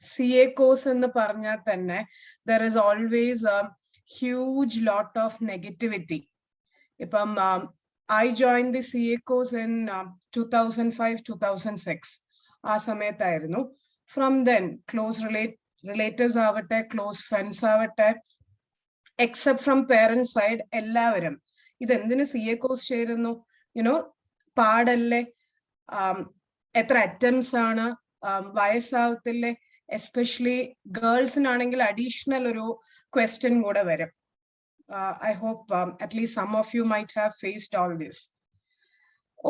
CA course എന്ന് പറഞ്ഞാൽ തന്നെ there is always a huge lot of negativity. ഇപ്പം I joined the CA course in 2005-2006. ആ സമയത്തായിരുന്നു. From then, close relatives ആവട്ടെ, close friends ആവട്ടെ, except from parents side, എല്ലാവരും ഇതെന്തിന് CA course ചേരുന്നു, പാടല്ലേ, എത്ര attempts ആണ്, വയസ്സാവത്തില്ലേ, എസ്പെഷ്യലി ഗേൾസിനാണെങ്കിൽ അഡീഷണൽ ഒരു ക്വസ്റ്റ്യൻ കൂടെ വരും. I hope at least some of you might have faced all this.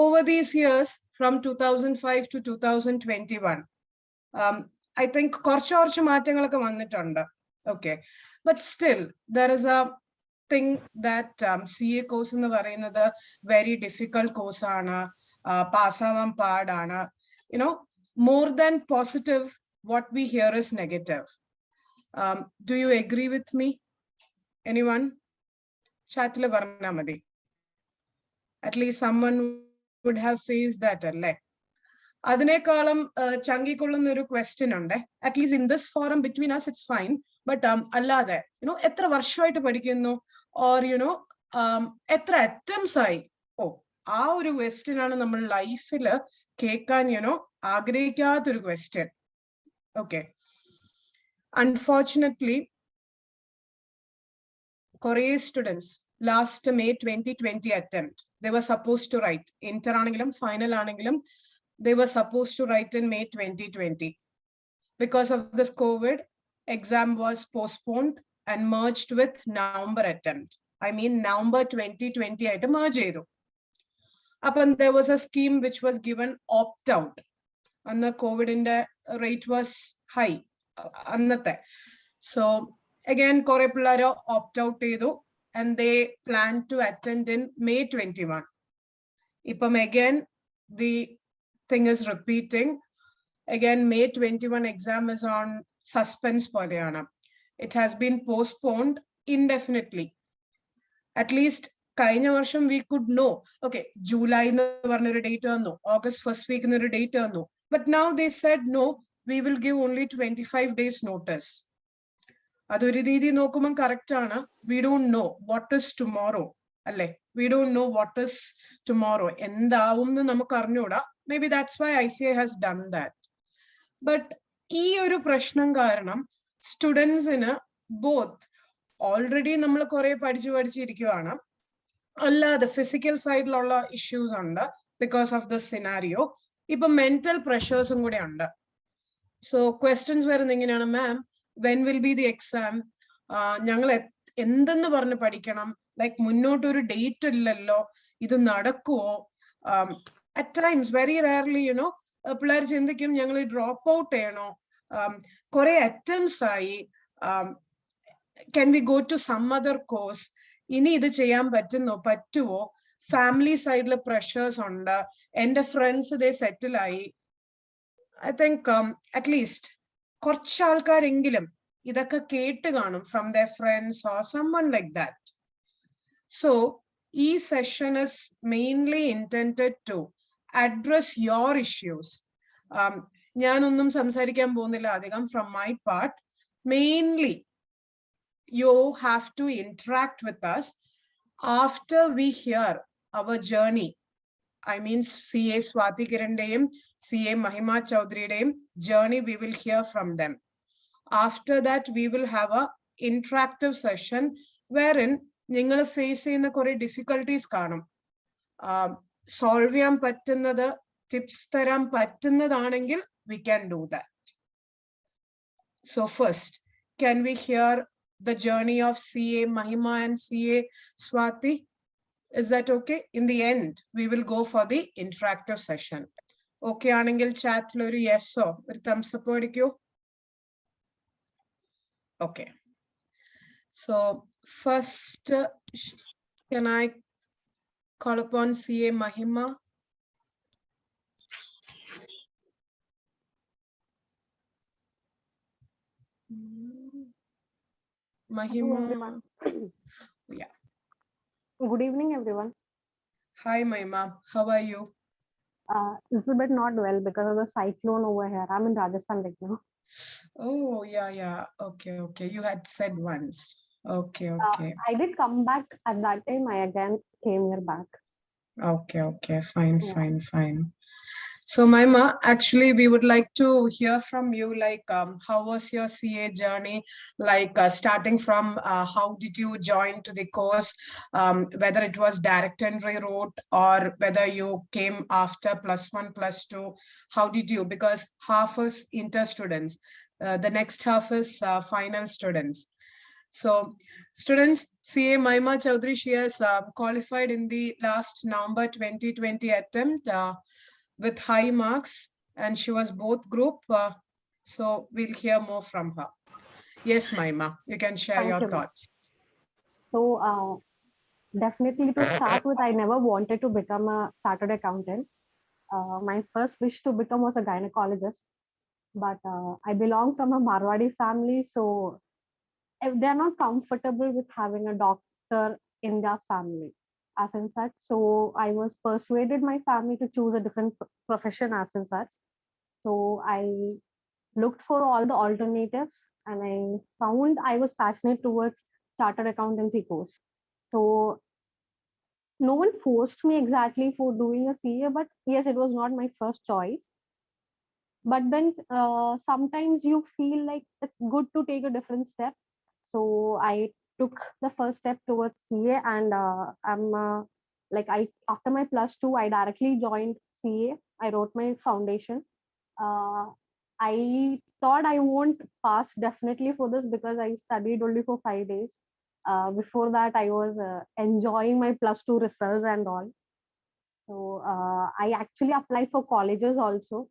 Over these years, from 2005 to 2021, I think കുറച്ച് മാറ്റങ്ങളൊക്കെ വന്നിട്ടുണ്ട്. Okay, but still there is a thing that CA course എന്ന് പറയുന്നത് very difficult course ആണ്, പാസ്സാവാൻ പാടാണ്. More than positive, what we hear is negative. Do you agree with me? Anyone? Chat le varna madi. At least someone would have faced that, alle. അതിനേക്കാളും ചങ്കിക്കൊള്ളുന്ന ഒരു question ഉണ്ട്. At least in this forum between us it's fine, but അല്ലാതെ എത്ര വർഷമായിട്ട് പഠിക്കുന്നു, or എത്ര attempts ആയി, ആ ഒരു ക്വസ്റ്റ്യൻ ആണ് നമ്മൾ ലൈഫിൽ കേൾക്കാൻ ആഗ്രഹിക്കാത്തൊരു question. Okay, unfortunately Korea students last May 2020 attempt, they were supposed to write inter anengilum final anengilum, they were supposed to write in May 2020. Because of this COVID, exam was postponed and merged with November attempt. I mean November 2020 ആയിട്ട് merge ചെയ്തു. അപ്പം there was a scheme which was given opt out. അന്ന് കോവിഡിന്റെ rate was high അന്നത്തെ. So again കുറെ പിള്ളേർ opt out ചെയ്തു and they plan to attend in May 21. ഇപ്പം again the thing is repeating. Again May 21 exam is on suspense പോലെയാണ്. It has been postponed indefinitely. At least കഴിഞ്ഞ വർഷം we could know, okay, July എന്ന് പറഞ്ഞൊരു date വന്നു, August first week എന്നൊരു date വന്നു. But now they said no, we will give only 25 days notice. അതൊരു രീതി നോക്കുമ്പോൾ കറക്റ്റ് ആണ്. We don't know what is tomorrow, അല്ലേ? We don't know what is tomorrow. എന്താവും എന്ന് നമുക്ക് അറിഞ്ഞൂടാ. Maybe that's why ICA has done that. But ഈ ഒരു പ്രശ്നം കാരണം സ്റ്റുഡൻസിന് ബോത്ത് ഓൾറെഡി നമ്മൾ കുറെ പഠിച്ചിരിക്കുവാണ്, അല്ലാതെ ഫിസിക്കൽ സൈഡിലുള്ള ഇഷ്യൂസ് ഉണ്ട് ബിക്കോസ് ഓഫ് ദ സിനാരിയോ. ഇപ്പൊ മെന്റൽ പ്രഷേഴ്സും കൂടെ ഉണ്ട്. സോ ക്വസ്റ്റ്യൻസ് വരുന്നത് എങ്ങനെയാണ്, ma'am when will be the exam, ഞങ്ങൾ എന്തെന്ന് പറഞ്ഞ് പഠിക്കണം, ലൈക്ക് മുന്നോട്ടൊരു ഡേറ്റ് ഇല്ലല്ലോ, ഇത് നടക്കുവോ? അറ്റ് ടൈംസ് വെരി റയർലി പിള്ളേർ ചിന്തിക്കും ഞങ്ങൾ ഡ്രോപ്പ് ഔട്ട് ചെയ്യണോ, കുറെ അറ്റംപ്റ്റ്സ് ആയി, can we go to some other course, ഇനി ഇത് ചെയ്യാൻ പറ്റുമോ, ഫാമിലി സൈഡിൽ പ്രഷേഴ്സ് ഉണ്ട്, എന്റെ ഫ്രണ്ട്സ് ഇതേ സെറ്റിൽ ആയി. ഐ തിങ്ക് അറ്റ്ലീസ്റ്റ് കുറച്ച് ആൾക്കാരെങ്കിലും ഇതൊക്കെ കേട്ട് കാണും from there friends or someone like that. So ഈ session is mainly intended to address your issues. ഞാനൊന്നും സംസാരിക്കാൻ പോകുന്നില്ല അധികം from my part. Mainly you have to interact with us after we hear our journey. I mean CA Swati Kirandeyum, CA Mahima Chaudharydeyum journey, we will hear from them. After that we will have a interactive session wherein നിങ്ങൾ face ചെയ്യുന്ന കുറെ difficulties കാണും. Solve ചെയ്യാൻ പറ്റുന്നത്, tips തരാൻ പറ്റുന്നതാണെങ്കിൽ we can do that. So first, can we hear the journey of CA Mahima and CA Swati? Is that okay? In the end, we will go for the interactive session. Okay, anengil chat lo oru yes or oru thumbs up odikku. Okay. So first, can I call upon CA Mahima? Mahima. Yeah. Good evening, everyone. Hi, Mahima. How are you? Little bit not well because of the cyclone over here. I'm in Rajasthan right now. Oh, yeah, yeah. Okay, okay. You had said once. Okay, Uh, okay. I did come back at that time. I again came here back. Okay, okay. Fine, Yeah. fine, fine. So, Maima, actually, we would like to hear from you, like, how was your CA journey? Like, starting from how did you join to the course, whether it was direct entry route or whether you came after plus one, plus two. How did you? Because half is inter students, the next half is final students. So, students, CA Maima Chaudhary, she has qualified in the last November 2020 attempt with high marks, and she was both group. So, we'll hear more from her. Yes, Maima, you can share Thank your you, ma'am. thoughts. So, definitely to start with, I never wanted to become a chartered accountant. My first wish to become was a gynecologist, but I belong from a Marwadi family, so if they're not comfortable with having a doctor in their family as in such, so I was persuaded my family to choose a different profession as in such. So I looked for all the alternatives and I found I was passionate towards chartered accountancy course. So no one forced me exactly for doing a CA, but yes, it was not my first choice. But then sometimes you feel like it's good to take a different step. So I took the first step towards CA, and I'm like I after my plus two, I directly joined CA. I wrote my foundation. Uh, I thought I won't pass definitely for this because I studied only for 5 days. Before that, I was enjoying my plus two results and all. So I actually applied for colleges also.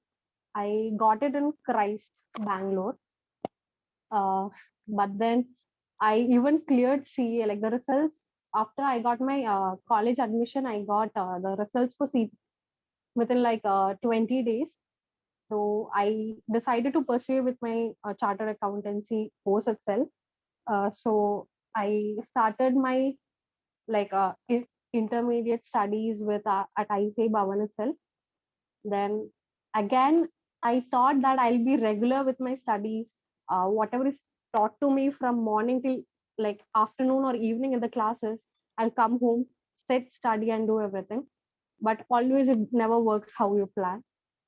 I got it in Christ, Bangalore. Uh, but then I even cleared CA. Like the results after I got my college admission, I got the results for C within like 20 days. So I decided to pursue with my chartered accountancy course itself. So I started my like intermediate studies with at ICA Bhavan itself. Then again, I thought that I'll be regular with my studies. Whatever is taught to me from morning till like afternoon or evening in the classes, I'll come home, sit, study, and do everything. But always it never works how you plan.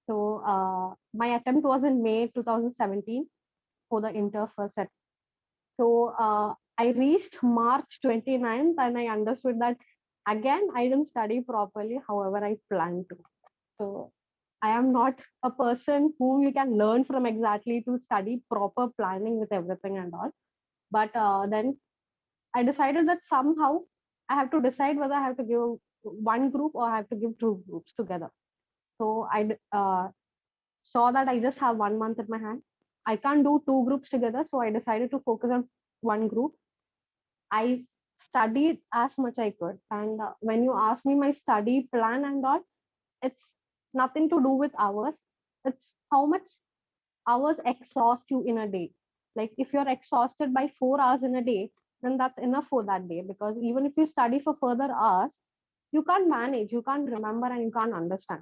So my attempt was in May 2017 for the inter first set. So I reached March 29th and I understood that again I didn't study properly, however I planned to. So I am not a person whom you can learn from exactly to study proper planning with everything and all. But then I decided that somehow I have to decide whether I have to give one group or I have to give two groups together. So I saw that I just have 1 month in my hand. I can't do two groups together. So I decided to focus on one group. I studied as much I could. And when you ask me my study plan and all, it's nothing to do with hours. It's how much hours exhaust you in a day. Like if you're exhausted by 4 hours in a day, then that's enough for that day. Because even if you study for further hours, you can't manage, you can't remember, and you can't understand.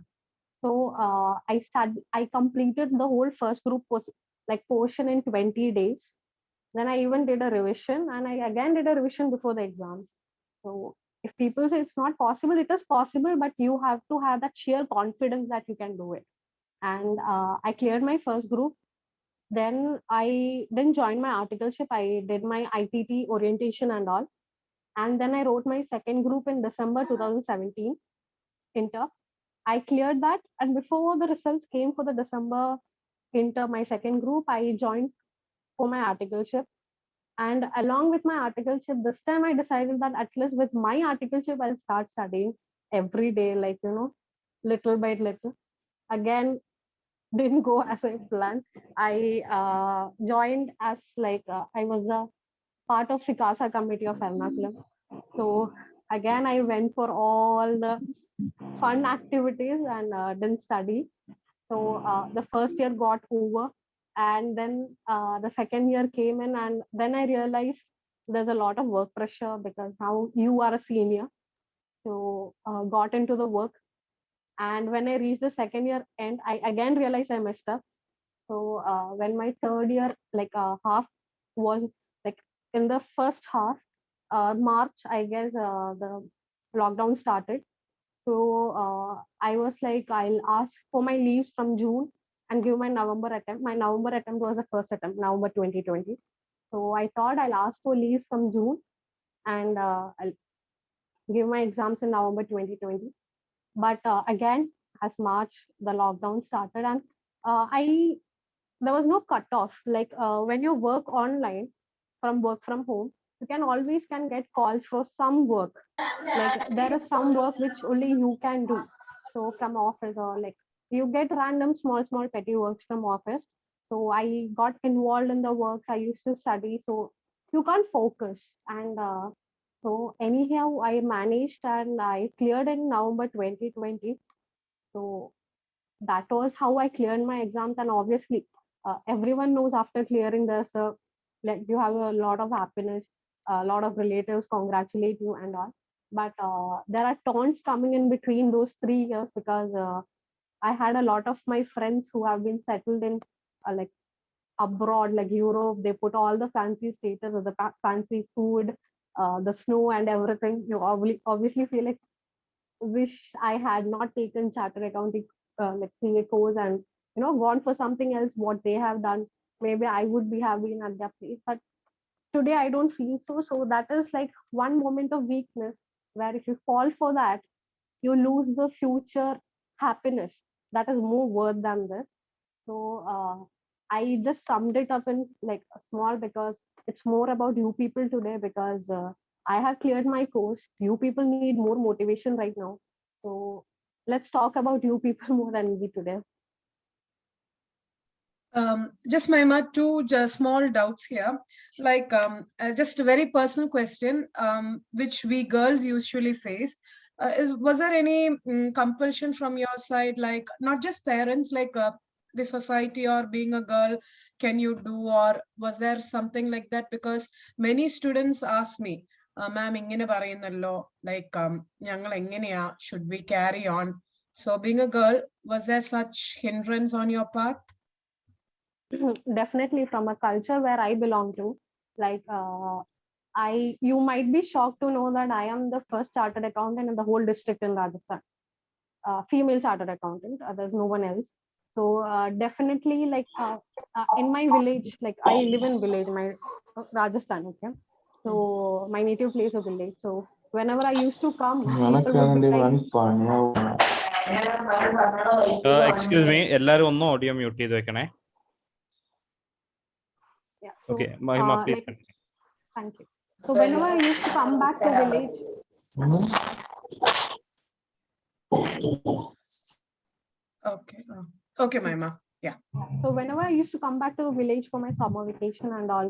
So I completed the whole first group like portion in 20 days. Then I even did a revision, and I again did a revision before the exams. So if people say it's not possible, it is possible, but you have to have that sheer confidence that you can do it. And I cleared my first group. Then I didn't join my articleship. I did my ITT orientation and all. And then I wrote my second group in December 2017 inter. I cleared that. And before the results came for the December inter, my second group, I joined for my articleship. And along with my articleship, this time I decided that at least with my articleship, I'll start studying every day, like, little by little. Again, didn't go as I planned. I joined as like, I was a part of Sikasa committee of Ernakulam. So again, I went for all the fun activities and didn't study. So the first year got over, and then the second year came in, and then I realized there's a lot of work pressure because now you are a senior. So got into the work, and when I reached the second year end, I again realized I messed up. So when my third year, like half was like in the first half, March, I guess the lockdown started. So I was like, I'll ask for my leaves from June and give my November attempt. My November attempt was the first attempt, November 2020. So I thought I'll ask for leave from June and I'll give my exams in November 2020. But again, as March, the lockdown started and I there was no cutoff. Like when you work online from work from home, you can always can get calls for some work. Like there is some work which only you can do. So from office or like you get random small petty works from office. So I got involved in the works. I used to study. So you can't focus. And so anyhow, I managed and I cleared in November 2020. So that was how I cleared my exams. And obviously, everyone knows after clearing this, like you have a lot of happiness, a lot of relatives congratulate you and all. But there are taunts coming in between those 3 years because I had a lot of my friends who have been settled in like abroad, like Europe. They put all the fancy status of the fancy food, the snow and everything. You obviously feel like wish I had not taken chartered accounting like CA course and gone for something else what they have done. Maybe I would be have been at their place. But today I don't feel so. So that is like one moment of weakness where if you fall for that, you lose the future happiness that is more worth than this. So I just summed it up in like a small because it's more about you people today because I have cleared my course. You people need more motivation right now. So let's talk about you people more than me today. Just Maima, two just small doubts here. Like just a very personal question, which we girls usually face. Was there any compulsion from your side, like not just parents, like the society or being a girl, can you do, or was there something like that? Because many students ask me, ma'am, ingene parayunnallo, like ഞങ്ങൾ എങ്ങനെയാ, should we carry on? So being a girl, was there such hindrance on your path? Definitely from a culture where I belong to, like you might be shocked to know that I am the first chartered accountant in the whole district in Rajasthan. Female chartered accountant. There's no one else. So definitely, like in my village, like I live in village, my Rajasthan. Okay, so my native place of village. So whenever I used to come, people would be like, excuse me, എല്ലാരും ഒന്ന് audio mute ചെയ്ത് വെക്കണേ. yeah. So Okay, Mahima, please like, continue. thank you. So whenever I used to come back to village. Okay. Okay, Maima. Yeah. So whenever I used to come back to the village for my summer vacation and all,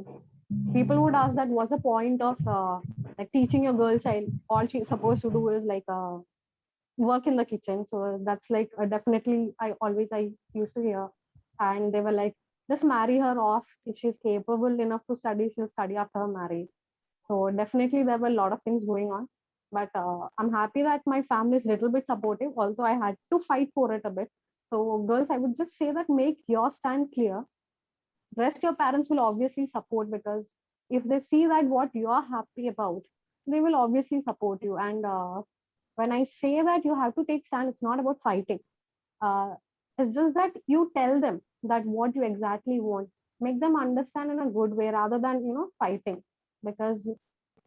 people would ask that what's the point of like teaching your girl child? All she's supposed to do is like work in the kitchen. So that's like definitely I used to hear, and they were like, just marry her off. If she's capable enough to study, she'll study after her marriage. So definitely there were a lot of things going on. But I'm happy that my family is a little bit supportive, although I had to fight for it a bit. So girls, I would just say that make your stand clear. Rest your parents will obviously support because if they see that what you are happy about, they will obviously support you. And when I say that you have to take stand, it's not about fighting. Uh, it's just that you tell them that what you exactly want. Make them understand in a good way rather than fighting, because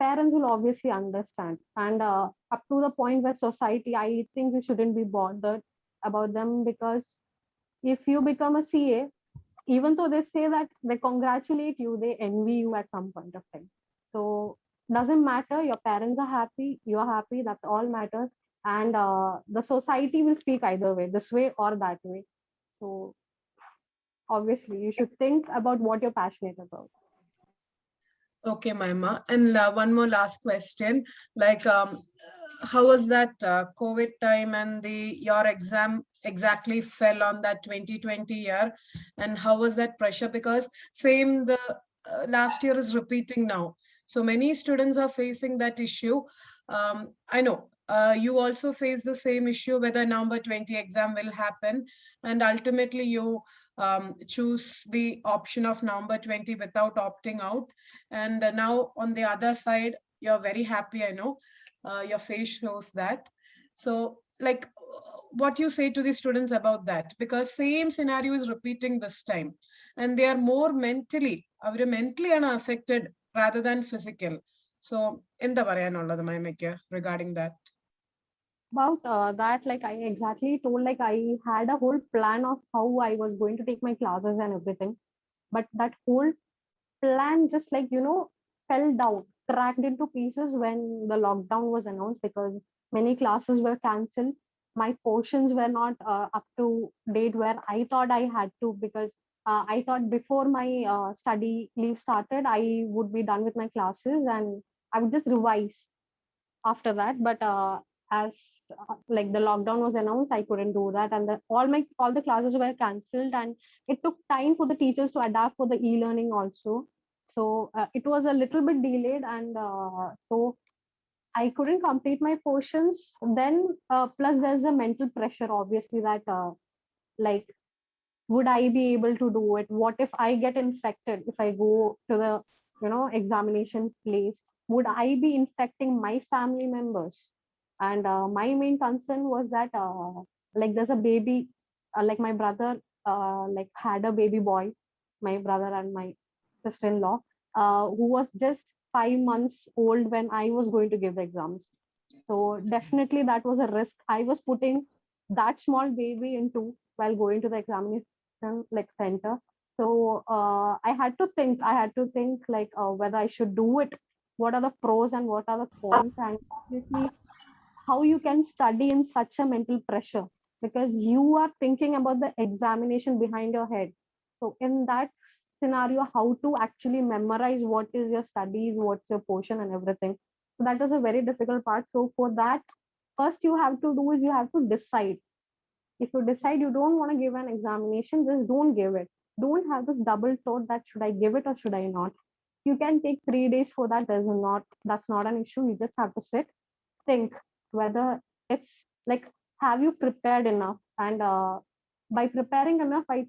parents will obviously understand. And up to the point where society, I think you shouldn't be bothered about them, because if you become a CA, even though they say that they congratulate you, they envy you at some point of time. So doesn't matter, your parents are happy, you're happy, that's all matters. And the society will speak either way, this way or that way. So obviously you should think about what you're passionate about. Okay, Maima. And one more last question. Like, how was that COVID time and your exam exactly fell on that 2020 year? And how was that pressure? Because same, the last year is repeating now. So many students are facing that issue. I know you also face the same issue whether November 20 exam will happen. And ultimately you choose the option of November 20 without opting out. And now on the other side, you're very happy, I know. Your face shows that. So like, what you say to the students about that? Because same scenario is repeating this time. And they are more mentally affected rather than physical. So, എന്താ പറയാനുള്ളത് മൈമയ്ക്ക് regarding that? About that, like I exactly told, like I had a whole plan of how I was going to take my classes and everything, but that whole plan just like fell down, cracked into pieces when the lockdown was announced, because many classes were cancelled. My portions were not up to date where I thought I had to, because I thought before my study leave started I would be done with my classes and I would just revise after that. But as like the lockdown was announced, I couldn't do that, and all the classes were cancelled, and it took time for the teachers to adapt for the e-learning also. So it was a little bit delayed, and so I couldn't complete my portions. Then plus there's a mental pressure, obviously, that like, would I be able to do it? What if I get infected if I go to the examination place? Would I be infecting my family members? And my main concern was that like there's a baby, like my brother like had a baby boy, my brother and my sister-in-law, who was just 5 months old when I was going to give the exams. So definitely that was a risk I was putting that small baby into while going to the examination like center. So I had to think like whether I should do it, what are the pros and what are the cons, and obviously how you can study in such a mental pressure, because you are thinking about the examination behind your head. So in that scenario, how to actually memorize what is your studies, what's your portion and everything. So that is a very difficult part. So for that, first you have to do is you have to decide. If you decide you don't want to give an examination, just don't give it. Don't have this double thought that should I give it or should I not. You can take 3 days for that. That's not an issue. You just have to sit, think whether it's like, have you prepared enough? And by preparing enough, I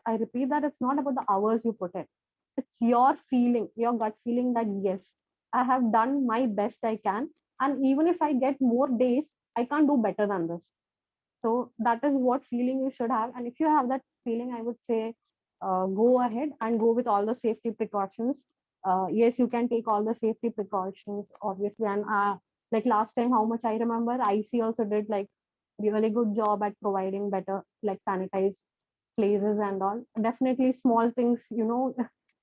repeat that it's not about the hours you put in. It's your feeling, your gut feeling that yes, I have done my best I can, and even if I get more days, I can't do better than this. So that is what feeling you should have. And if you have that feeling, I would say go ahead and go with all the safety precautions. Yes, you can take all the safety precautions, obviously. And like last time, how much I remember, IC also did like really good job at providing better like sanitized places and all. Definitely small things,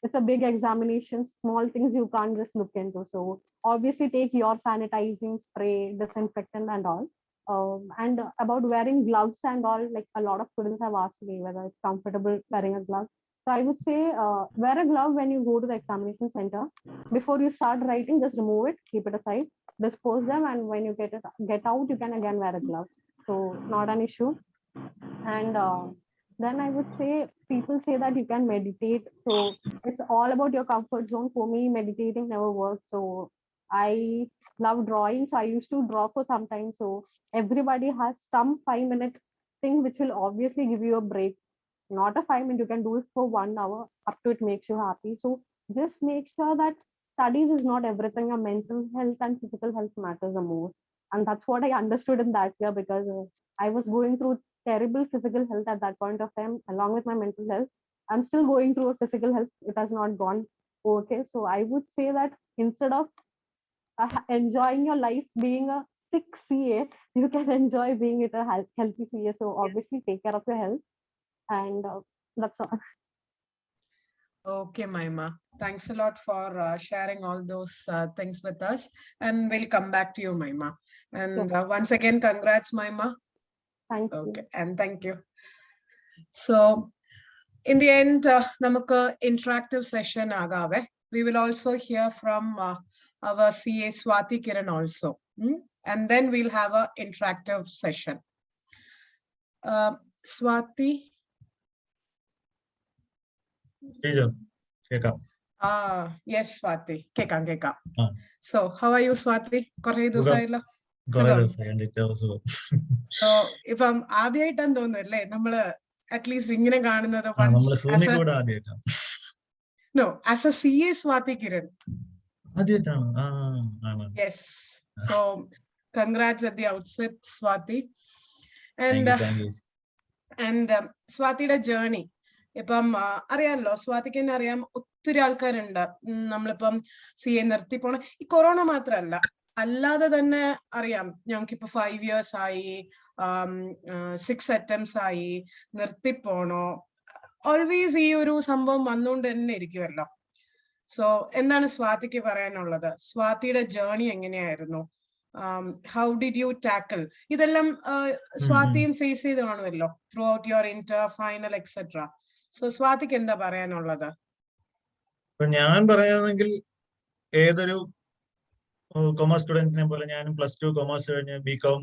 it's a big examination. Small things you can't just look into. So obviously take your sanitizing spray, disinfectant and all. And about wearing gloves and all, like a lot of students have asked me whether it's comfortable wearing a glove. So I would say wear a glove when you go to the examination center. Before you start writing, just remove it, keep it aside, dispose them, and when you get out, you can again wear a glove. So not an issue. And then I would say people say that you can meditate. So it's all about your comfort zone. For me, meditating never worked. So I love drawing. So I used to draw for some time. So everybody has some 5-minute thing which will obviously give you a break. Not a 5 minute, you can do it for 1 hour up to it makes you happy. So just make sure that studies is not everything. Your mental health and physical health matters the most. And that's what I understood in that year, because I was going through terrible physical health at that point of time, along with my mental health. I'm still going through a physical health. It has not gone okay. So I would say that instead of enjoying your life being a sick CA, you can enjoy being it a healthy CA. So obviously take care of your health, and that's all. Okay, Maima. Thanks a lot for sharing all those things with us. And we'll come back to you, Maima. And Sure. once again, congrats, Maima. Thank Okay, you. and thank you. So, in the end, namukku interactive session agave. We will also hear from our CA Swati Kiran also. And then we'll have an interactive session. Swati? Yes, Swati. Keka. So, how are you, Swati? So, if I'm ആദ്യമായിട്ടാണ് തോന്നുന്നല്ലേ നമ്മള് at least ഇങ്ങനെ കാണുന്നത് നമ്മള് സൂമിൽ കൂടെ ആദ്യമായിട്ടാണ്. Know as a CA Swati Kiran. ആദ്യമായിട്ടാണ്. Yes. So congrats at the outset, Swati. And thank you. സ്വാതിയുടെ ജേർണി ഇപ്പം അറിയാമല്ലോ, സ്വാതിക്ക് തന്നെ അറിയാം, ഒത്തിരി ആൾക്കാരുണ്ട്. നമ്മളിപ്പം CA നിർത്തി പോണ ഈ കൊറോണ മാത്രമല്ല, അല്ലാതെ തന്നെ അറിയാം ഞങ്ങൾക്കിപ്പോ 5 years ആയി, 6 attempts ആയി, നിർത്തിപ്പോണോ, ഓൾവേസ് ഈ ഒരു സംഭവം വന്നുകൊണ്ട് തന്നെ ഇരിക്കുമല്ലോ. സോ എന്താണ് സ്വാതിക്ക് പറയാനുള്ളത്? സ്വാതിയുടെ ജേർണി എങ്ങനെയായിരുന്നു? ഹൗ ഡിഡ് യു ടാക്കിൾ ഇതെല്ലാം? സ്വാതിയും ഫേസ് ചെയ്ത് കാണുമല്ലോ throughout your inter, final etcetera. So സ്വാതിക്ക് എന്താ പറയാനുള്ളത്? ഇപ്പൊ ഞാൻ പറയാണെങ്കിൽ ഏതൊരു കൊമേഴ്സ് സ്റ്റുഡന്റിനെ പോലെ ഞാനും +2 കൊമേഴ്സ് കഴിഞ്ഞ് BCom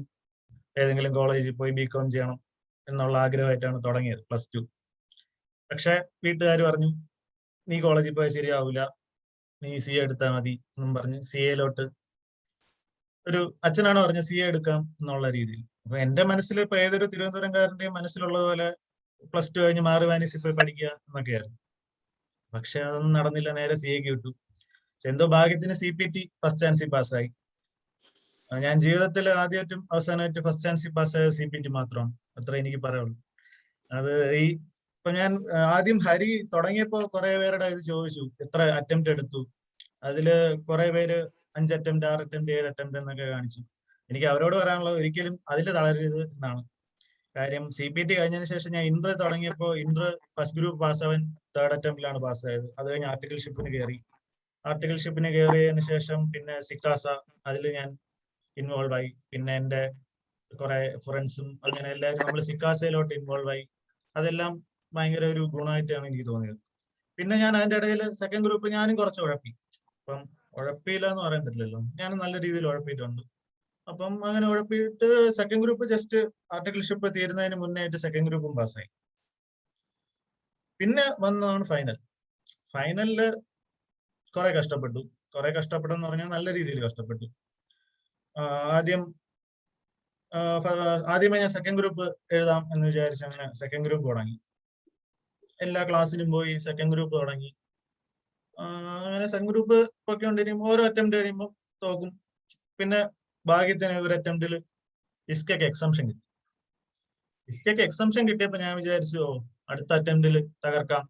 ഏതെങ്കിലും കോളേജിൽ പോയി BCom ചെയ്യണം എന്നുള്ള ആഗ്രഹമായിട്ടാണ് തുടങ്ങിയത് +2. പക്ഷെ വീട്ടുകാർ പറഞ്ഞു നീ കോളേജിൽ പോയാൽ ശരിയാവൂല, നീ CA എടുത്താൽ മതി എന്നും പറഞ്ഞ് CAയിലോട്ട് ഒരു അച്ഛനാണ് പറഞ്ഞത് CA എടുക്കാം എന്നുള്ള രീതിയിൽ. അപ്പൊ എന്റെ മനസ്സിൽ ഇപ്പൊ ഏതൊരു തിരുവനന്തപുരംകാരന്റെയും മനസ്സിലുള്ള പോലെ +2 കഴിഞ്ഞ് മാറി പോയി പഠിക്കുക എന്നൊക്കെയായിരുന്നു. പക്ഷെ അതൊന്നും നടന്നില്ല, നേരെ CAക്ക് വിട്ടു. എന്തോ ഭാഗ്യത്തിന് CPT ഫസ്റ്റ് ചാൻസിൽ പാസ്സായി. ഞാൻ ജീവിതത്തിൽ ആദ്യമായിട്ടും അവസാനമായിട്ട് ഫസ്റ്റ് ചാൻസിൽ പാസ്സായ CPT മാത്രമാണ്. അത്ര എനിക്ക് പറയുള്ളൂ. അത് ഇപ്പൊ ഞാൻ ആദ്യം ഹരി തുടങ്ങിയപ്പോ കുറെ പേരുടെ ഇത് ചോദിച്ചു എത്ര അറ്റംപ്റ്റ് എടുത്തു. അതില് കുറെ പേര് 5 attempt, 6 attempt, 7 attempt എന്നൊക്കെ കാണിച്ചു. എനിക്ക് അവരോട് പറയാനുള്ളത് ഒരിക്കലും അതിൽ തളരരുത് എന്നാണ്. കാര്യം CPT കഴിഞ്ഞതിന് ശേഷം ഞാൻ ഇന്റർ തുടങ്ങിയപ്പോൾ ഇന്റർ ഫസ്റ്റ് ഗ്രൂപ്പ് പാസ്സാവാൻ 3rd attempt-ലാണ് പാസ്സായത്. അത് കഴിഞ്ഞ് ആർട്ടിക്കിൾഷിപ്പിന് കയറി. ആർട്ടിക്കിൾഷിപ്പിന് കയറിയതിന് ശേഷം പിന്നെ സിക്കാസ, അതിൽ ഞാൻ ഇൻവോൾവ് ആയി. പിന്നെ എൻ്റെ കുറെ ഫ്രണ്ട്സും അങ്ങനെ എല്ലാവരും നമ്മൾ സിക്കാസയിലോട്ട് ഇൻവോൾവ് ആയി. അതെല്ലാം ഭയങ്കര ഒരു ഗുണമായിട്ടാണ് എനിക്ക് തോന്നിയത്. പിന്നെ ഞാൻ അതിന്റെ ഇടയിൽ സെക്കൻഡ് ഗ്രൂപ്പ് ഞാനും കുറച്ച് ഉഴപ്പി. അപ്പം ഉഴപ്പിയില്ല എന്ന് പറയാൻ പറ്റില്ലല്ലോ, ഞാൻ നല്ല രീതിയിൽ ഉഴപ്പിയിട്ടുണ്ട്. അപ്പം അങ്ങനെ ഉഴപ്പിയിട്ട് സെക്കൻഡ് ഗ്രൂപ്പ് ജസ്റ്റ് ആർട്ടിക്കിൾഷിപ്പ് തീരുന്നതിന് മുന്നേ ആയിട്ട് സെക്കൻഡ് ഗ്രൂപ്പും പാസ്സായി. പിന്നെ വന്നതാണ് ഫൈനൽ. ഫൈനലില് കുറെ കഷ്ടപ്പെട്ടെന്ന് പറഞ്ഞാൽ നല്ല രീതിയിൽ കഷ്ടപ്പെട്ടു. ആദ്യമേ ഞാൻ സെക്കൻഡ് ഗ്രൂപ്പ് എഴുതാം എന്ന് വിചാരിച്ച് അങ്ങനെ സെക്കൻഡ് ഗ്രൂപ്പ് തുടങ്ങി. എല്ലാ ക്ലാസ്സിലും പോയി സെക്കൻഡ് ഗ്രൂപ്പ് തുടങ്ങി. അങ്ങനെ സെക്കൻഡ് ഗ്രൂപ്പ് പൊയ്ക്കൊണ്ടിരിക്കുമ്പോൾ ഓരോ അറ്റംപ്റ്റ് കഴിയുമ്പോൾ തോക്കും. പിന്നെ ഭാഗ്യത്തിന് ഒരു അറ്റംപ്റ്റിൽ ഇസ്കയ്ക്ക് എക്സംഷൻ കിട്ടി. ഇസ്കയ്ക്ക് എക്സംഷൻ കിട്ടിയപ്പോൾ ഞാൻ വിചാരിച്ചു അടുത്ത അറ്റംപ്റ്റിൽ തകർക്കാം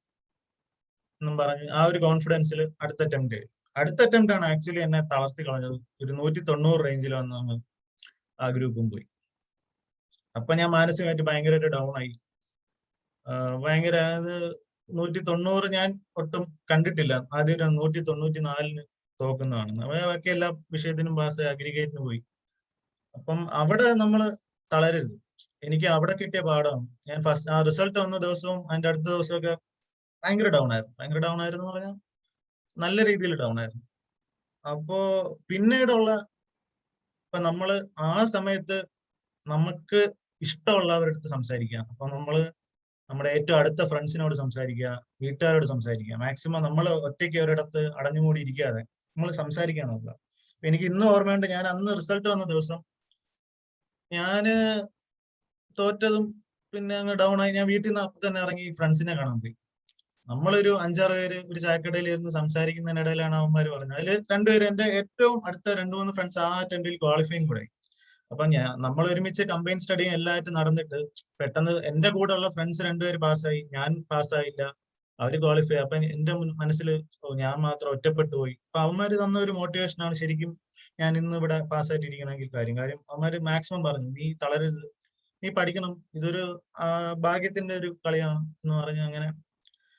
എന്നും പറഞ്ഞ് ആ ഒരു കോൺഫിഡൻസിൽ അടുത്ത അറ്റംപ്റ്റ് ആണ് ആക്ച്വലി എന്നെ തളർത്തി കളഞ്ഞത്. ഒരു 190 റേഞ്ചിൽ വന്ന് ആ ഗ്രൂപ്പും പോയി. അപ്പൊ ഞാൻ മാനസികമായിട്ട് ഭയങ്കരമായിട്ട് ഡൗൺ ആയി. ഭയങ്കര 190 ഞാൻ ഒട്ടും കണ്ടിട്ടില്ല. ആദ്യം 194 തോക്കുന്നതാണ്. ബാക്കി എല്ലാ വിഷയത്തിനും പാസ്, അഗ്രിഗേറ്റിന് പോയി. അപ്പം അവിടെ നമ്മൾ തളരരുത്. എനിക്ക് അവിടെ കിട്ടിയ പാഠമാണ്. ഞാൻ ഫസ്റ്റ് ആ റിസൾട്ട് വന്ന ദിവസവും അതിന്റെ അടുത്ത ദിവസമൊക്കെ ഭയങ്കര ഡൗൺ ആയിരുന്നു പറഞ്ഞാൽ നല്ല രീതിയിൽ ഡൗൺ ആയിരുന്നു. അപ്പോ പിന്നീടുള്ള ഇപ്പൊ നമ്മള് ആ സമയത്ത് നമുക്ക് ഇഷ്ടമുള്ളവരുടെ അടുത്ത് സംസാരിക്കാം. അപ്പൊ നമ്മള് നമ്മുടെ ഏറ്റവും അടുത്ത ഫ്രണ്ട്സിനോട് സംസാരിക്കുക, വീട്ടുകാരോട് സംസാരിക്കുക. മാക്സിമം നമ്മൾ ഒറ്റയ്ക്ക് ഒരിടത്ത് അടഞ്ഞുകൂടി ഇരിക്കാതെ നമ്മൾ സംസാരിക്കാൻ നോക്കുക. എനിക്ക് ഇന്നും ഓർമ്മയുണ്ട്, ഞാൻ അന്ന് റിസൾട്ട് വന്ന ദിവസം ഞാന് തോറ്റതും പിന്നെ അങ്ങ് ഡൗൺ ആയി. ഞാൻ വീട്ടിൽ നിന്ന് അപ്പം തന്നെ ഇറങ്ങി ഫ്രണ്ട്സിനെ കാണാൻ പോയി. നമ്മളൊരു 5-6 പേര് ഒരു ചായക്കടയിൽ ഇരുന്ന് സംസാരിക്കുന്നതിനിടയിലാണ് അവന്മാര് പറഞ്ഞത്. അതിൽ 2 പേര് എന്റെ ഏറ്റവും അടുത്ത 2-3 ഫ്രണ്ട്സ് ആ അറ്റംപ്റ്റിൽ ക്വാളിഫൈയും കൂടെ. അപ്പൊ നമ്മൾ ഒരുമിച്ച് കമ്പൈൻ സ്റ്റഡിയും എല്ലായിട്ടും നടന്നിട്ട് പെട്ടെന്ന് എന്റെ കൂടെ ഉള്ള ഫ്രണ്ട്സ് 2 പേര് പാസ്സായി, ഞാൻ പാസ്സായില്ല, അവര് ക്വാളിഫൈ. അപ്പൊ എന്റെ മനസ്സിൽ ഞാൻ മാത്രം ഒറ്റപ്പെട്ടു പോയി. അപ്പൊ അവന്മാര് തന്ന ഒരു മോട്ടിവേഷൻ ആണ് ശരിക്കും ഞാൻ ഇന്ന് ഇവിടെ പാസ്സായിട്ടിരിക്കണമെങ്കിൽ കാര്യം അവന്മാര് മാക്സിമം പറഞ്ഞു നീ തളരരുത്, നീ പഠിക്കണം, ഇതൊരു ഭാഗ്യത്തിന്റെ ഒരു കളിയാണ് എന്ന് പറഞ്ഞ് അങ്ങനെ.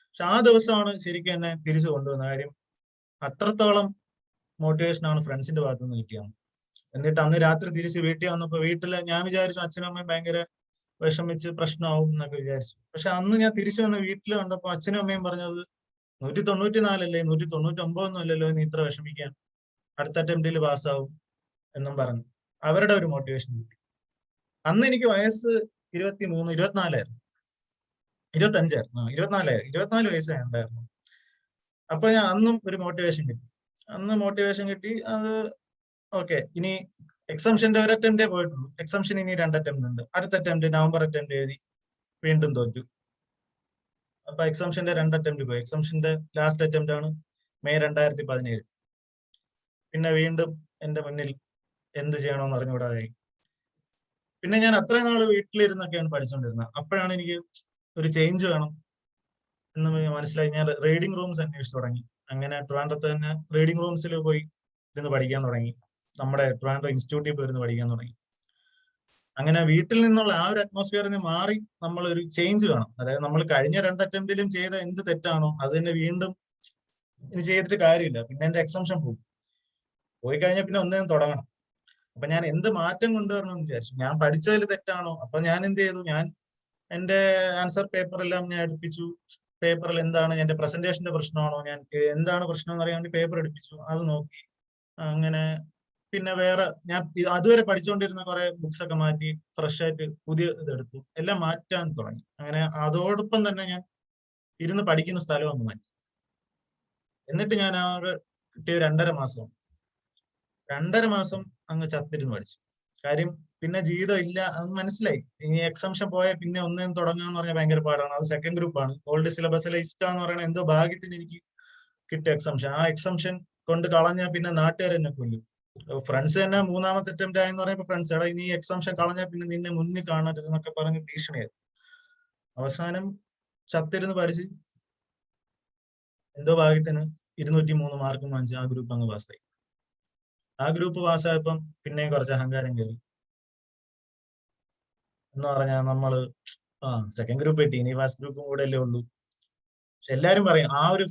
പക്ഷെ ആ ദിവസമാണ് ശരിക്കും എന്നെ തിരിച്ചു കൊണ്ടുവന്ന കാര്യം. അത്രത്തോളം മോട്ടിവേഷനാണ് ഫ്രണ്ട്സിന്റെ ഭാഗത്തു നിന്ന് കിട്ടിയത്. എന്നിട്ട് അന്ന് രാത്രി തിരിച്ച് വീട്ടിൽ വന്നപ്പോ വീട്ടില് ഞാൻ വിചാരിച്ചു അച്ഛനും അമ്മയും ഭയങ്കര വിഷമിച്ച് പ്രശ്നമാവും എന്നൊക്കെ വിചാരിച്ചു. പക്ഷെ അന്ന് ഞാൻ തിരിച്ചു വന്ന് വീട്ടിൽ കണ്ടപ്പോ അച്ഛനും അമ്മയും പറഞ്ഞത് 194 അല്ലേ, 199 ഒന്നും അല്ലല്ലോ, നീ ഇത്ര വിഷമിക്കാൻ, അടുത്ത അറ്റംപ്റ്റിൽ പാസ്സാവും എന്നും പറഞ്ഞു. അവരുടെ ഒരു മോട്ടിവേഷൻ കിട്ടി. അന്ന് എനിക്ക് വയസ്സ് 24 വയസ്സായിട്ടുണ്ടായിരുന്നു. അപ്പൊ ഞാൻ അന്നും ഒരു മോട്ടിവേഷൻ കിട്ടി. അത് ഓക്കെ, ഇനി എക്സംഷന്റെ ഒരു അറ്റംപ്റ്റേ പോയിട്ടുള്ളൂ. എക്സംഷൻ ഇനി 2 അറ്റംപ്റ്റ് ഉണ്ട്. അടുത്ത അറ്റംപ്റ്റ് നവംബർ അറ്റംപ്റ്റ് എഴുതി വീണ്ടും തോറ്റു. അപ്പൊ എക്സാംഷന്റെ 2 അറ്റംപ്റ്റ് പോയി. എക്സാംഷന്റെ ലാസ്റ്റ് അറ്റംപ്റ്റ് ആണ് മെയ് 2017. പിന്നെ വീണ്ടും എന്റെ മുന്നിൽ എന്ത് ചെയ്യണമെന്ന് അറിഞ്ഞുകൂടാതായി. പിന്നെ ഞാൻ അത്രയും നാള് വീട്ടിലിരുന്നൊക്കെയാണ് പഠിച്ചുകൊണ്ടിരുന്നത്. അപ്പോഴാണ് എനിക്ക് ഒരു ചേഞ്ച് വേണം എന്ന് മനസ്സിലായി. ഞാൻ റീഡിംഗ് റൂംസ് അന്വേഷിച്ചു തുടങ്ങി. അങ്ങനെ ട്രിവാൻഡ്രത്ത് തന്നെ റീഡിംഗ് റൂംസിൽ പോയി ഇരുന്ന് പഠിക്കാൻ തുടങ്ങി. നമ്മുടെ ട്രിവാൻഡ്രം ഇൻസ്റ്റിറ്റ്യൂട്ടിൽ പോയി ഇരുന്ന് പഠിക്കാൻ തുടങ്ങി. അങ്ങനെ വീട്ടിൽ നിന്നുള്ള ആ ഒരു അറ്റ്മോസ്ഫിയറിന് മാറി നമ്മൾ ഒരു ചേഞ്ച് വേണം. അതായത് നമ്മൾ കഴിഞ്ഞ 2 അറ്റംപ്റ്റിലും ചെയ്ത എന്ത് തെറ്റാണോ അത് തന്നെ വീണ്ടും ഇനി ചെയ്തിട്ട് കാര്യമില്ല. പിന്നെ എന്റെ എക്സാംഷൻ പോയി കഴിഞ്ഞാൽ പിന്നെ ഒന്നേം തുടങ്ങണം. അപ്പൊ ഞാൻ എന്ത് മാറ്റം കൊണ്ടുവരണം എന്ന് വിചാരിച്ചു. ഞാൻ പഠിച്ചതിൽ തെറ്റാണോ? അപ്പൊ ഞാൻ എന്ത് ചെയ്തു? ഞാൻ എന്റെ ആൻസർ പേപ്പറെല്ലാം ഞാൻ എടുപ്പിച്ചു. പേപ്പറിൽ എന്താണ് എന്റെ പ്രസന്റേഷന്റെ പ്രശ്നമാണോ, ഞാൻ എന്താണ് പ്രശ്നം എന്ന് അറിയാൻ വേണ്ടി പേപ്പർ എടുപ്പിച്ചു. അത് നോക്കി അങ്ങനെ പിന്നെ വേറെ ഞാൻ അതുവരെ പഠിച്ചുകൊണ്ടിരുന്ന കുറെ ബുക്സ് ഒക്കെ മാറ്റി ഫ്രഷ് ആയിട്ട് പുതിയ ഇതെടുത്തു. എല്ലാം മാറ്റാൻ തുടങ്ങി. അങ്ങനെ അതോടൊപ്പം തന്നെ ഞാൻ ഇരുന്ന് പഠിക്കുന്ന സ്ഥലം ഒന്ന് മാറ്റി. എന്നിട്ട് ഞാൻ ആകെ കിട്ടിയ 2.5 മാസം 2.5 മാസം അങ്ങ് ചത്തിരുന്ന് പഠിച്ചു. കാര്യം പിന്നെ ജീവിതം ഇല്ല എന്ന് മനസ്സിലായി. ഇനി എക്സാംഷൻ പോയാൽ പിന്നെ ഒന്നേം തുടങ്ങാന്ന് പറഞ്ഞാൽ ഭയങ്കര പാടാണ്. അത് സെക്കൻഡ് ഗ്രൂപ്പാണ്. ഓൾഡ് സിലബസിലെ ഇഷ്ട എന്ന് പറയുന്നത് എന്തോ ഭാഗ്യത്തിന് എനിക്ക് കിട്ടിയ എക്സാംഷൻ. ആ എക്സാംഷൻ കൊണ്ട് കളഞ്ഞാൽ പിന്നെ നാട്ടുകാർ എന്നെ കൊല്ലും. ഫ്രണ്ട്സ് തന്നെ 3ാമത്തെ അറ്റംപ്റ്റ് ആയെന്ന് പറയുമ്പോൾ ഫ്രണ്ട്സ് എടാ ഇനി എക്സാംഷൻ കളഞ്ഞാൽ പിന്നെ നിന്നെ മുന്നിൽ കാണരുത് എന്നൊക്കെ പറഞ്ഞ് ഭീഷണിയായിരുന്നു. അവസാനം ചത്തിരുന്ന് പഠിച്ച് എന്തോ ഭാഗ്യത്തിന് 203 മാർക്കും വാങ്ങിച്ച് ആ ഗ്രൂപ്പ് അങ്ങ് പാസ്സായി. ആ ഗ്രൂപ്പ് പാസ്സായപ്പം പിന്നെയും കുറച്ച് അഹങ്കാരം കയറി. എന്ന് പറഞ്ഞാൽ നമ്മള് സെക്കൻഡ് ഗ്രൂപ്പ് കിട്ടി, ഇനി ഫസ്റ്റ് ഗ്രൂപ്പും കൂടെ അല്ലേ ഉള്ളൂ. പക്ഷെ എല്ലാരും പറയും ആ ഒരു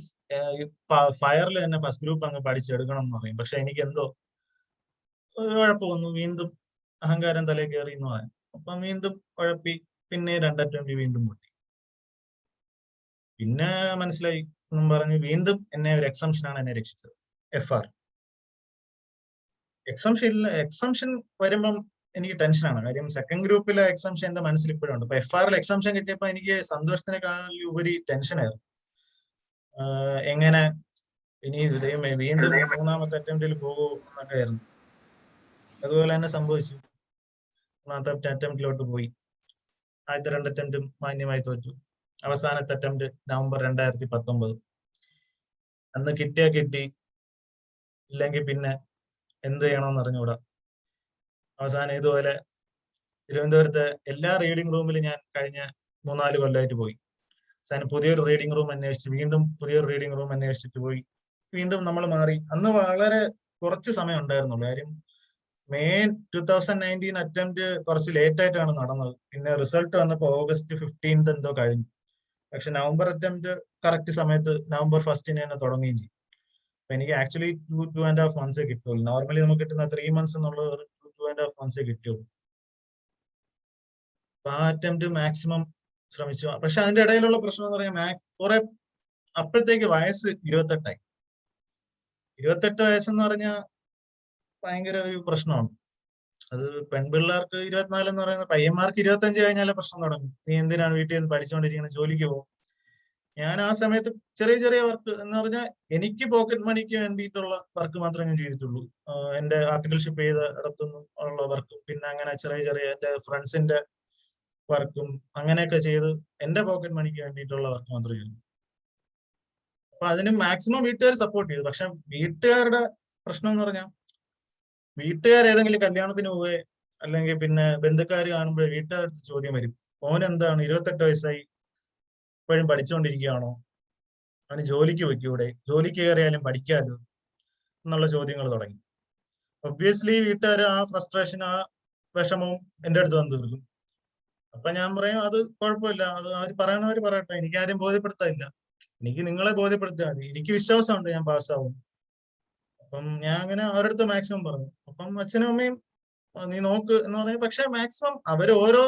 ഫയറിൽ തന്നെ ഫസ്റ്റ് ഗ്രൂപ്പ് അങ്ങ് പഠിച്ചെടുക്കണം എന്ന് പറയും. പക്ഷെ എനിക്ക് എന്തോ ഒരു കുഴപ്പം വന്നു. വീണ്ടും അഹങ്കാരം തലയിൽ കയറി എന്ന് പറയാം. അപ്പം വീണ്ടും കുഴപ്പി. പിന്നെ 2 അറ്റംപ്റ്റ് വീണ്ടും പൊട്ടി. പിന്നെ മനസ്സിലായി എന്നും പറഞ്ഞ് വീണ്ടും എന്നെ ഒരു എക്സംഷനാണ് എന്നെ രക്ഷിച്ചത്. FR എക്സംഷൻ വരുമ്പം എനിക്ക് ടെൻഷനാണ്. കാര്യം സെക്കൻഡ് ഗ്രൂപ്പിലെ എക്സംഷൻ എന്റെ മനസ്സിൽ ഇപ്പോഴും ഉണ്ട്. അപ്പൊ FRൽ എക്സംഷൻ കിട്ടിയപ്പോ എനിക്ക് സന്തോഷത്തിനേക്കാൾ ഉപരി ടെൻഷനായിരുന്നു. എങ്ങനെ ഇനി ദൈവമേ വീണ്ടും 3ാമത്തെ അറ്റംപ്റ്റിൽ പോകുമോ എന്നൊക്കെ ആയിരുന്നു. അതുപോലെ തന്നെ സംഭവിച്ചു. 3ാമത്തെ അറ്റംപ്റ്റിലോട്ട് പോയി. ആദ്യത്തെ 2 അറ്റംപ്റ്റും മാന്യമായി തോറ്റു. അവസാനത്തെ അറ്റംപ്റ്റ് നവംബർ 2019. അന്ന് കിട്ടിയാ കിട്ടി, ഇല്ലെങ്കിൽ പിന്നെ എന്ത് ചെയ്യണമെന്ന് അറിഞ്ഞുകൂടാ. അവസാനം ഇതുപോലെ തിരുവനന്തപുരത്തെ എല്ലാ റീഡിംഗ് റൂമിലും ഞാൻ കഴിഞ്ഞ 3-4 കൊല്ലമായിട്ട് പോയി. അവസാനം പുതിയൊരു റീഡിംഗ് റൂം അന്വേഷിച്ച് വീണ്ടും പുതിയൊരു റീഡിംഗ് റൂം അന്വേഷിച്ചിട്ട് പോയി. വീണ്ടും നമ്മൾ മാറി. അന്ന് വളരെ കുറച്ച് സമയം ഉണ്ടായിരുന്നുള്ളൂ. കാര്യം മെയ് 2019 അറ്റംപ്റ്റ് കുറച്ച് ലേറ്റ് ആയിട്ടാണ് നടന്നത്. പിന്നെ റിസൾട്ട് വന്നപ്പോൾ August 15 എന്തോ കഴിഞ്ഞു. പക്ഷെ നവംബർ അറ്റംപ്റ്റ് കറക്റ്റ് സമയത്ത് നവംബർ 1 തന്നെ തുടങ്ങുകയും ചെയ്യും. അപ്പൊ എനിക്ക് ആക്ച്വലി 2.5 മന്ത്സേ കിട്ടുള്ളൂ. നോർമലി നമുക്ക് കിട്ടുന്ന 3 months എന്നുള്ളത് 2.5 മന്ത്സേ കിട്ടുള്ളൂ. അപ്പൊ ആ അറ്റംപ്റ്റ് മാക്സിമം ശ്രമിച്ചു. പക്ഷെ അതിന്റെ ഇടയിലുള്ള പ്രശ്നം എന്ന് പറയാൻ കുറെ അപ്പോഴത്തേക്ക് വയസ്സ് 28 ആയി. 28 വയസ്സെന്ന് പറഞ്ഞാൽ ഭയങ്കര ഒരു പ്രശ്നമാണ്. അത് പെൺപിള്ളേർക്ക് 24 എന്ന് പറയുന്നത്, പയ്യന്മാർക്ക് 25 കഴിഞ്ഞാലേ പ്രശ്നം തുടങ്ങും. നീ എന്തിനാണ് വീട്ടിൽ നിന്ന് പഠിച്ചുകൊണ്ടിരിക്കുന്നത്, ജോലിക്ക് പോകും. ഞാൻ ആ സമയത്ത് ചെറിയ ചെറിയ വർക്ക് എന്ന് പറഞ്ഞാൽ എനിക്ക് പോക്കറ്റ് മണിക്ക് വേണ്ടിയിട്ടുള്ള വർക്ക് മാത്രമേ ഞാൻ ചെയ്തിട്ടുള്ളൂ. എന്റെ ആർട്ടിക്കൽഷിപ്പ് ചെയ്ത ഇടത്തുനിന്നും ഉള്ള വർക്കും പിന്നെ അങ്ങനെ ചെറിയ ചെറിയ എന്റെ ഫ്രണ്ട്സിന്റെ വർക്കും അങ്ങനെയൊക്കെ ചെയ്ത് എന്റെ പോക്കറ്റ് മണിക്ക് വേണ്ടിയിട്ടുള്ള വർക്ക് മാത്രമേ ചെയ്തു. അപ്പൊ അതിന് മാക്സിമം വീട്ടുകാർ സപ്പോർട്ട് ചെയ്തു. പക്ഷെ വീട്ടുകാരുടെ പ്രശ്നം എന്ന് പറഞ്ഞാൽ വീട്ടുകാർ ഏതെങ്കിലും കല്യാണത്തിന് പോവേ അല്ലെങ്കിൽ പിന്നെ ബന്ധുക്കാർ കാണുമ്പോൾ വീട്ടുകാർക്ക് ചോദ്യം വരും, ഓനെന്താണ് 28 വയസ്സായി ഇപ്പോഴും പഠിച്ചുകൊണ്ടിരിക്കുകയാണോ, അവന് ജോലിക്ക് വെക്കൂടെ, ജോലിക്ക് കയറിയാലും പഠിക്കാലോ എന്നുള്ള ചോദ്യങ്ങൾ തുടങ്ങി. ഒബ്വിയസ്ലി വീട്ടുകാർ ആ ഫ്രസ്ട്രേഷൻ ആ വിഷമവും എൻ്റെ അടുത്ത് വന്ന് തീർക്കും. അപ്പൊ ഞാൻ പറയും അത് കുഴപ്പമില്ല, അത് അവർ പറയണവർ പറയട്ടെ, എനിക്ക് ആരും ബോധ്യപ്പെടുത്താനില്ല, എനിക്ക് നിങ്ങളെ ബോധ്യപ്പെടുത്തിയാൽ മതി, എനിക്ക് വിശ്വാസമുണ്ട് ഞാൻ പാസ്സാവും. അപ്പം ഞാൻ അങ്ങനെ അവരുടെ അടുത്ത് മാക്സിമം പറഞ്ഞു. അപ്പം അച്ഛനും അമ്മയും നീ നോക്ക് എന്ന് പറയും. പക്ഷെ മാക്സിമം അവര് ഓരോ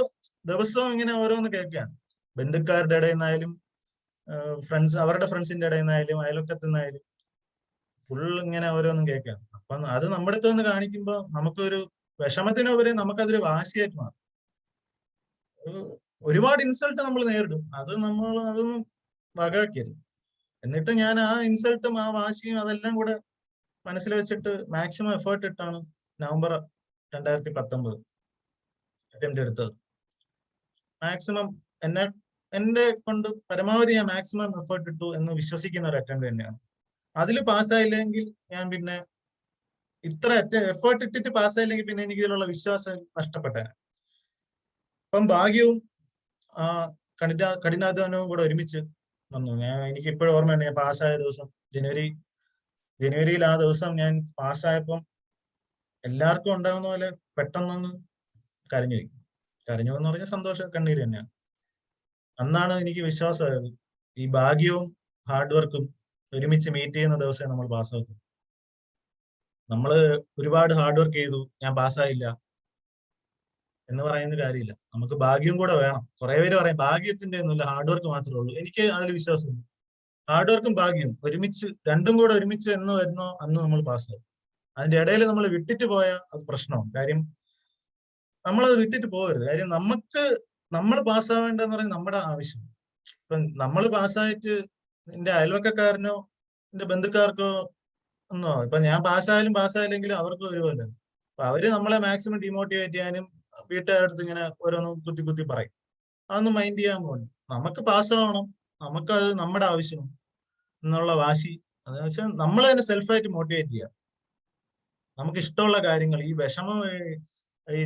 ദിവസവും ഇങ്ങനെ ഓരോന്ന് കേൾക്കുകയാണ്. ബന്ധുക്കാരുടെ ഇടയിൽ നിന്നായാലും ഫ്രണ്ട്സ് അവരുടെ ഫ്രണ്ട്സിന്റെ ഇടയിൽ നിന്നായാലും അയൽവക്കത്തു നിന്നായാലും ഫുൾ ഇങ്ങനെ ഓരോന്നും കേൾക്കുകയാണ്. അപ്പം അത് നമ്മുടെ അടുത്ത് നിന്ന് കാണിക്കുമ്പോൾ നമുക്കൊരു വിഷമത്തിനുപരി നമുക്കതൊരു വാശിയായിട്ട് മാറും. ഒരുപാട് ഇൻസൾട്ട് നമ്മൾ നേരിടും. അതൊന്നും വകവയ്ക്കരുത്. എന്നിട്ട് ഞാൻ ആ ഇൻസൾട്ടും ആ വാശിയും അതെല്ലാം കൂടെ മനസ്സിൽ വെച്ചിട്ട് മാക്സിമം എഫേർട്ട് ഇട്ടാണ് നവംബർ 2019 അറ്റംപ്റ്റ് എടുത്തത്. മാക്സിമം എന്നെ എന്റെ കൊണ്ട് പരമാവധി ഞാൻ മാക്സിമം എഫേർട്ട് ഇട്ടു എന്ന് വിശ്വസിക്കുന്ന ഒരു അറ്റംപ്റ്റ് തന്നെയാണ്. അതിൽ പാസ്സായില്ലെങ്കിൽ ഞാൻ പിന്നെ ഇത്ര എഫേർട്ട് ഇട്ടിട്ട് പാസ്സായില്ലെങ്കിൽ പിന്നെ എനിക്ക് ഇതിലുള്ള വിശ്വാസം നഷ്ടപ്പെട്ടേ. അപ്പം ഭാഗ്യവും ആ കഠിനാധ്വാനവും കൂടെ ഒരുമിച്ച് വന്നു. എനിക്ക് ഇപ്പോഴും ഓർമ്മയുണ്ട്, ഞാൻ പാസ്സായ ദിവസം ജനുവരിയിൽ ആ ദിവസം ഞാൻ പാസ്സായപ്പം എല്ലാവർക്കും ഉണ്ടാകുന്ന പോലെ പെട്ടെന്നൊന്ന് കരഞ്ഞു എന്ന് പറഞ്ഞാൽ സന്തോഷ കണ്ണീര് തന്നെയാണ്. അന്നാണ് എനിക്ക് വിശ്വാസമായത് ഈ ഭാഗ്യവും ഹാർഡ് വർക്കും ഒരുമിച്ച് മീറ്റ് ചെയ്യുന്ന ദിവസം നമ്മൾ പാസ്സാക്കും. നമ്മള് ഒരുപാട് ഹാർഡ് വർക്ക് ചെയ്തു, ഞാൻ പാസ്സായില്ല എന്ന് പറയുന്ന കാര്യമില്ല. നമുക്ക് ഭാഗ്യം കൂടെ വേണം. കുറെ പേര് പറയും ഭാഗ്യത്തിന്റെ ഒന്നുമില്ല, ഹാർഡ് വർക്ക് മാത്രമേ ഉള്ളൂ. എനിക്ക് അതിൽ വിശ്വാസമുണ്ട്. ഹാർഡ് വർക്കും ഭാഗ്യവും ഒരുമിച്ച്, രണ്ടും കൂടെ ഒരുമിച്ച് എന്ന് വരുന്നോ അന്ന് നമ്മൾ പാസ്സാവും. അതിന്റെ ഇടയിൽ നമ്മൾ വിട്ടിട്ട് പോയാൽ അത് പ്രശ്നമാണ്. കാര്യം നമ്മളത് വിട്ടിട്ട് പോകരുത്. കാര്യം നമ്മൾ പാസ്സാവേണ്ടെന്ന് പറയുന്നത് നമ്മുടെ ആവശ്യം. ഇപ്പൊ നമ്മൾ പാസ്സായിട്ട് എന്റെ അയൽവക്കക്കാരനോ എന്റെ ബന്ധുക്കാർക്കോ ഒന്നോ, ഇപ്പൊ ഞാൻ പാസ്സായില്ലെങ്കിലും അവർക്ക് ഒരുപോലെ. അപ്പൊ അവര് നമ്മളെ മാക്സിമം ഡിമോട്ടിവേറ്റ് ചെയ്യാനും വീട്ടുകാരുടെ അടുത്ത് ഇങ്ങനെ ഓരോന്നും കുത്തി പറയും. അതൊന്നും മൈൻഡ് ചെയ്യാൻ പോകുന്നു. നമുക്ക് പാസ്സാവണം, നമുക്കത് നമ്മുടെ ആവശ്യം എന്നുള്ള വാശി, അതെന്ന് വെച്ചാൽ നമ്മൾ തന്നെ സെൽഫായിട്ട് മോട്ടിവേറ്റ് ചെയ്യുക. നമുക്ക് ഇഷ്ടമുള്ള കാര്യങ്ങൾ, ഈ വിഷമം, ഈ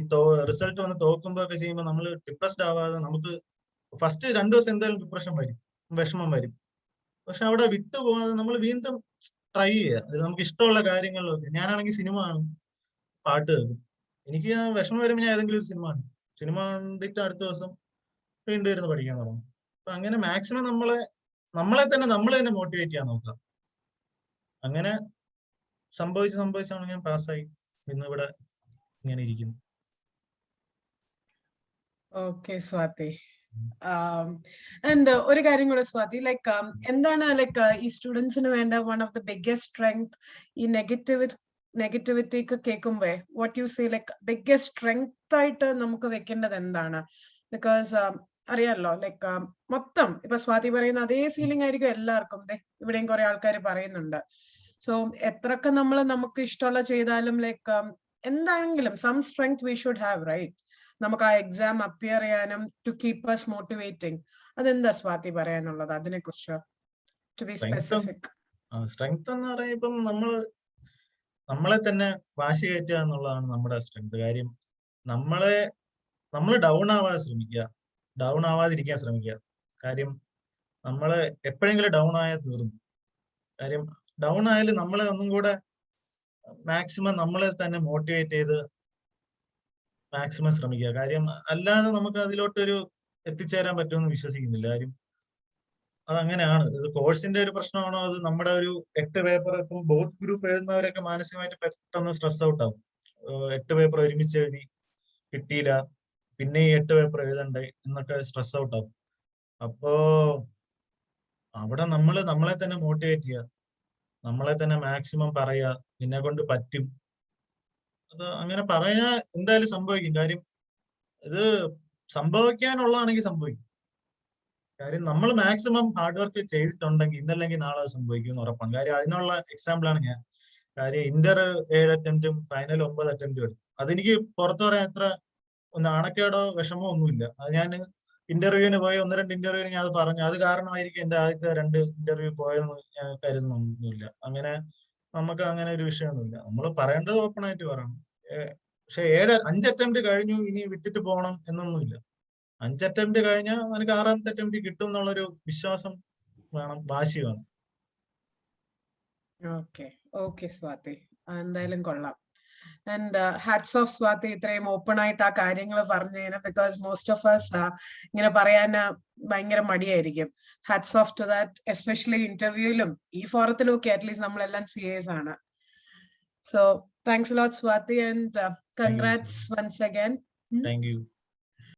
റിസൾട്ട് വന്ന് തോക്കുമ്പോ ഒക്കെ ചെയ്യുമ്പോൾ നമ്മൾ ഡിപ്രസ്ഡ് ആവാതെ, നമുക്ക് ഫസ്റ്റ് 2 ദിവസം എന്തായാലും ഡിപ്രഷൻ വരും, വിഷമം വരും. പക്ഷെ അവിടെ വിട്ടുപോകാതെ നമ്മൾ വീണ്ടും ട്രൈ ചെയ്യുക. അത് നമുക്ക് ഇഷ്ടമുള്ള കാര്യങ്ങളിലൊക്കെ. ഞാനാണെങ്കിൽ സിനിമ കാണും, പാട്ട് കേൾക്കും. എനിക്ക് ആ വിഷമം വരുമ്പോൾ ഞാൻ ഏതെങ്കിലും ഒരു സിനിമ കണ്ടിട്ട് അടുത്ത ദിവസം വീണ്ടും ഇരുന്ന് പഠിക്കാൻ തുടങ്ങും. അപ്പൊ അങ്ങനെ മാക്സിമം നമ്മളെ തന്നെ മോട്ടിവേറ്റ് ചെയ്യാൻ നോക്കുക. അങ്ങനെ സംഭവിച്ചാണ് ഞാൻ പാസ്സായി ഇന്നിവിടെ ഇങ്ങനെ ഇരിക്കുന്നു. ഓക്കെ സ്വാതി. ആൻഡ് ഒരു കാര്യം കൂടെ സ്വാതി, ലൈക്ക് എന്താണ് ഈ സ്റ്റുഡൻസിന് വേണ്ട one of the biggest strength ഈ നെഗറ്റിവിറ്റി ഒക്കെ കേൾക്കുമ്പോ what you say, biggest strength ആയിട്ട് നമുക്ക് വെക്കേണ്ടത് എന്താണ്? ബിക്കോസ് അറിയാലോ, മൊത്തം ഇപ്പൊ സ്വാതി പറയുന്ന അതേ ഫീലിംഗ് ആയിരിക്കും എല്ലാവർക്കും. ഇവിടെയും കുറെ ആൾക്കാർ പറയുന്നുണ്ട്. സോ എത്രയൊക്കെ നമുക്ക് ഇഷ്ടമുള്ള ചെയ്താലും എന്താണെങ്കിലും some strength we should have, right? നമുക്ക് ആ എക്സാം അപ്പിയർ ചെയ്യാനും ടു കീപ് us മോട്ടിവേറ്റിംഗ്. അതെന്താ സ്വാതി പറയാനുള്ളത് അതിനെ കുറിച്ച്, ടു ബി സ്പെസിഫിക്? സ്ട്രെങ്ത് എന്ന് പറയുമ്പം നമ്മളെ തന്നെ വാശി കയറ്റുക എന്നുള്ളതാണ് നമ്മുടെ സ്ട്രെങ്ത്. കാര്യം നമ്മൾ ഡൗൺ ആവാതിരിക്കാൻ ശ്രമിക്കുക. കാര്യം നമ്മള് എപ്പോഴെങ്കിലും ഡൗൺ ആയാൽ തീർന്നു. കാര്യം ഡൗൺ ആയാലും നമ്മളെ ഒന്നും കൂടെ മാക്സിമം നമ്മളെ തന്നെ മോട്ടിവേറ്റ് ചെയ്ത് മാക്സിമം ശ്രമിക്കുക. കാര്യം അല്ലാതെ നമുക്ക് അതിലോട്ടൊരു എത്തിച്ചേരാൻ പറ്റുമെന്ന് വിശ്വസിക്കുന്നില്ല. കാര്യം അതങ്ങനെയാണ്. ഇത് കോഴ്സിന്റെ ഒരു പ്രശ്നമാണോ, അത് നമ്മുടെ ഒരു 8 പേപ്പർ, ഇപ്പം ബോത്ത് ഗ്രൂപ്പ് എഴുതുന്നവരൊക്കെ മാനസികമായിട്ട് പെട്ടെന്ന് സ്ട്രെസ് ഔട്ട് ആവും. 8 പേപ്പർ ഒരുമിച്ച് എഴുതി കിട്ടിയില്ല, പിന്നെ ഈ 8 പേപ്പർ എഴുതണ്ടേ എന്നൊക്കെ സ്ട്രെസ് ഔട്ട് ആവും. അപ്പോ അവിടെ നമ്മളെ തന്നെ മോട്ടിവേറ്റ് ചെയ്യുക, നമ്മളെ തന്നെ മാക്സിമം പറയുക, നിന്നെ കൊണ്ട് പറ്റും. അത് അങ്ങനെ പറയാൻ എന്തായാലും സംഭവിക്കും. കാര്യം ഇത് സംഭവിക്കാനുള്ളതാണെങ്കിൽ സംഭവിക്കും. കാര്യം നമ്മൾ മാക്സിമം ഹാർഡ് വർക്ക് ചെയ്തിട്ടുണ്ടെങ്കിൽ ഇന്നല്ലെങ്കിൽ നാളെ അത് സംഭവിക്കും എന്ന് ഉറപ്പാണ്. കാര്യം അതിനുള്ള എക്സാമ്പിൾ ആണ് ഞാൻ. കാര്യം ഇന്റർ 7 അറ്റംപ്റ്റും ഫൈനൽ 9 അറ്റംപ്റ്റും എടുത്തു. അതെനിക്ക് പുറത്തു പറയാൻ എത്ര നാണക്കേടോ വിഷമോ ഒന്നുമില്ല. അത് ഞാൻ ഇന്റർവ്യൂവിന് പോയി 1-2 ഇന്റർവ്യൂവിന് ഞാൻ അത് പറഞ്ഞു. അത് കാരണമായിരിക്കും എന്റെ ആദ്യത്തെ 2 ഇന്റർവ്യൂ പോയെന്ന് ഞാൻ കരുതുന്നൊന്നുമില്ല. അങ്ങനെ നമുക്ക് അങ്ങനെ ഒരു വിഷയമൊന്നുമില്ല. നമ്മൾ പറയേണ്ടത് ഓപ്പൺ ആയിട്ട് പറയണം. പക്ഷെ 5 അറ്റംപ്റ്റ് കഴിഞ്ഞു ഇനി വിട്ടിട്ട് പോകണം എന്നൊന്നുമില്ല. 5 അറ്റംപ്റ്റ് കഴിഞ്ഞാൽ എനിക്ക് 6ാമത്തെ അറ്റംപ്റ്റ് കിട്ടും എന്നുള്ളൊരു വിശ്വാസം വേണം, വാശി വേണം. ഓക്കെ സ്വാതി, എന്തായാലും കൊള്ളാം. ആൻഡ് ഹാറ്റ്സ് ഓഫ് സ്വാതി, ഇത്രയും ഓപ്പൺ ആയിട്ട് ആ കാര്യങ്ങൾ പറഞ്ഞതിന്. ബിക്കോസ് മോസ്റ്റ് ഓഫ് us ഇങ്ങനെ പറയാൻ ഭയങ്കര മടിയായിരിക്കും. Hats off to that, especially ഇന്റർവ്യൂവിലും ഈ ഫോറത്തിലും ഒക്കെ അറ്റ്ലീസ്റ്റ് നമ്മളെല്ലാം CAs ആണ്. So thanks a lot Swati, and congrats once again. Thank you.